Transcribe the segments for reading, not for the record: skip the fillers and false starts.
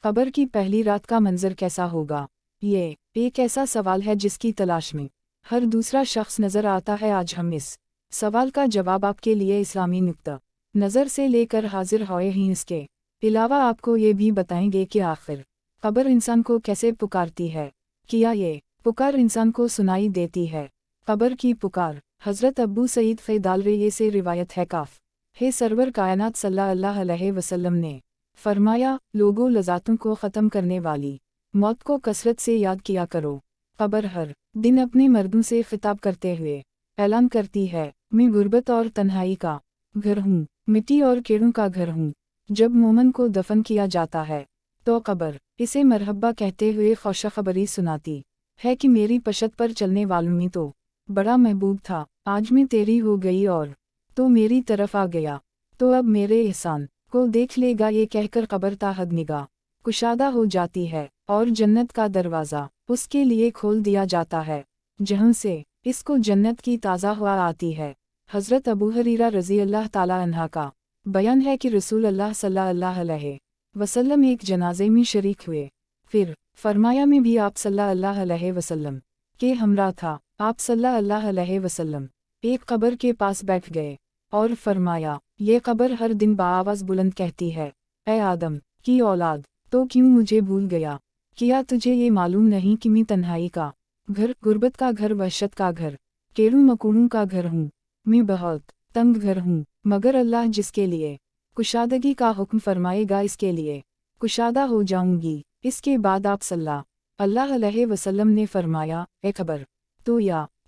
कब्र की पहली रात का मंजर कैसा होगा? ये एक ऐसा सवाल है जिसकी तलाश में हर दूसरा शख्स नज़र आता है। आज हम इस सवाल का जवाब आपके लिए इस्लामी नुक्ता नज़र से लेकर हाजिर हुए हैं। इसके अलावा आपको ये भी बताएंगे कि आखिर कब्र इंसान को कैसे पुकारती है, क्या ये पुकार इंसान को सुनाई देती है। कब्र की पुकार हज़रत अबू सईद फ़ैदालरे से रिवायत है। काफ है सरवर कायनात सल्लल्लाहु अलैहि वसल्लम ने फरमाया, लोगों लज़ातों को ख़त्म करने वाली मौत को कसरत से याद किया करो। कब्र हर दिन अपने मर्दों से खिताब करते हुए ऐलान करती है, मैं गुर्बत और तन्हाई का घर हूँ, मिट्टी और कीड़ों का घर हूँ। जब मोमन को दफन किया जाता है तो कब्र इसे मरहबा कहते हुए खुशखबरी सुनाती है कि मेरी पशत पर चलने वालों में तो बड़ा महबूब था, आज मैं तेरी हो गई और तो मेरी तरफ आ गया, तो अब मेरे एहसान को देख लेगा। ये कहकर कब्र ताहद निगाह कुशादा हो जाती है और जन्नत का दरवाज़ा उसके लिए खोल दिया जाता है, जहाँ से इसको जन्नत की ताज़ा हवा आती है। हज़रत अबू हुरैरा रज़ी अल्लाह ताला अन्हा का बयान है कि रसूल अल्लाह सल्लल्लाहु अलैहि वसल्लम एक जनाजे में शरीक हुए, फिर फरमाया मैं भी आप सल्लल्लाहु अलैहि वसल्लम के हमरा था। आप सल्लल्लाहु अलैहि वसल्लम एक कब्र के पास बैठ गए और फरमाया, ये कब्र हर दिन बाआवाज़ बुलंद कहती है, ए आदम की औलाद, तो क्यों मुझे भूल गया? क्या तुझे ये मालूम नहीं कि मैं तन्हाई का घर, गुर्बत का घर, वहशत का घर, कीड़ों मकोड़ों का घर हूँ। मैं बहुत तंग घर हूँ, मगर अल्लाह जिसके लिए कुशादगी का हुक्म फरमाएगा इसके लिए कुशादा हो जाऊंगी। इसके बाद आप सल्लल्लाहु अलैहि वसल्लम ने फरमाया, ए कब्र,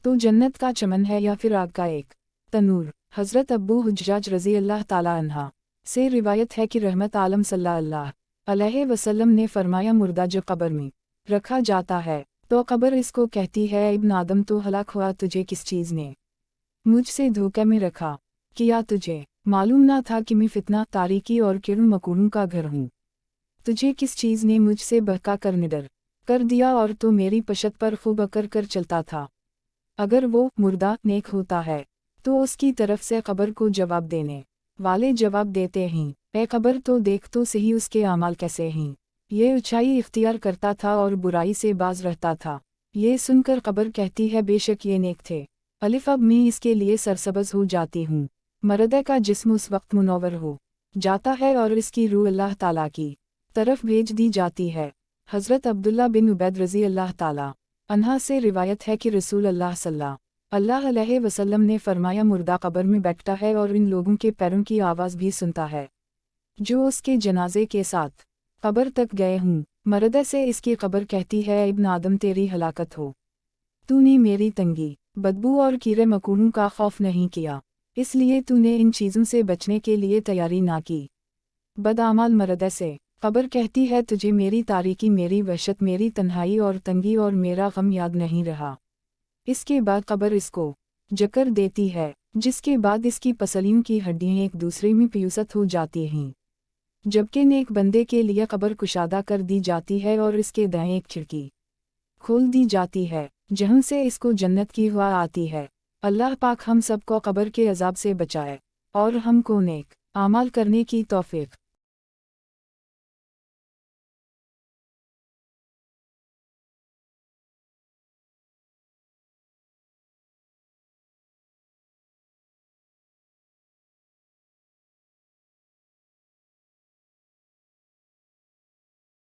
तो जन्नत का चमन है या फिर आग का एक तनूर। हज़रत अब्बू हुज्जाज रज़ी अल्लाह ताला अन्हा से रिवायत है कि रहमत आलम सल्लल्लाहु अलैहि वसल्लम ने फरमाया, मुर्दा जब कब्र में रखा जाता है तो कब्र इसको कहती है, इब्न आदम तो हलाक हुआ, तुझे किस चीज़ ने मुझसे धोखे में रखा? क्या तुझे मालूम ना था कि मैं फितना, तारीकी और कीड़ों मकोड़ों का घर हूँ? तुझे किस चीज़ ने मुझसे बहका कर निडर कर दिया और तो मेरी पशत पर खूब अकर कर चलता था? अगर वो मुर्दा नेक होता है तो उसकी तरफ से कब्र को जवाब देने वाले जवाब देते हैं, ए कब्र, तो देख तो सही उसके आमाल कैसे हैं। ये ऊंचाई इख्तियार करता था और बुराई से बाज रहता था। ये सुनकर कब्र कहती है, बेशक ये नेक थे। अलिफ, अब मैं इसके लिए सरसब्ज हो जाती हूँ। मर्द का जिस्म उस वक्त मुनव्वर हो जाता है और इसकी रूह अल्लाह ताला की तरफ भेज दी जाती है। हज़रत अब्दुल्ला बिन उबैद रज़ी अल्लाह ताला अन्हा से रिवायत है कि रसूल अल्लाह सल्लल्लाहु अलैहि वसल्लम ने फरमाया, मुर्दा कब्र में बैठता है और इन लोगों के पैरों की आवाज़ भी सुनता है जो उसके जनाजे के साथ कब्र तक गए हूँ। मर्द से इसकी कब्र कहती है, इब्न आदम, तेरी हलाकत हो, तूने मेरी तंगी, बदबू और कीड़े मकोड़ों का खौफ नहीं किया, इसलिए तूने इन चीज़ों से बचने के लिए तैयारी ना की। बदआमाल मर्द से कब्र कहती है, तुझे मेरी तारीकी, मेरी वहशत, मेरी तन्हाई और तंगी और मेरा गम याद नहीं रहा। इसके बाद कब्र इसको जकर देती है, जिसके बाद इसकी पसलियों की हड्डियाँ एक दूसरे में पियुसत हो जाती हैं। जबकि नेक बंदे के लिए कब्र कुशादा कर दी जाती है और इसके दाएं एक खिड़की खोल दी जाती है, जहाँ से इसको जन्नत की हवा आती है। अल्लाह पाक हम सबको कब्र के अजाब से बचाए और हमको नेक आमाल करने की तौफीक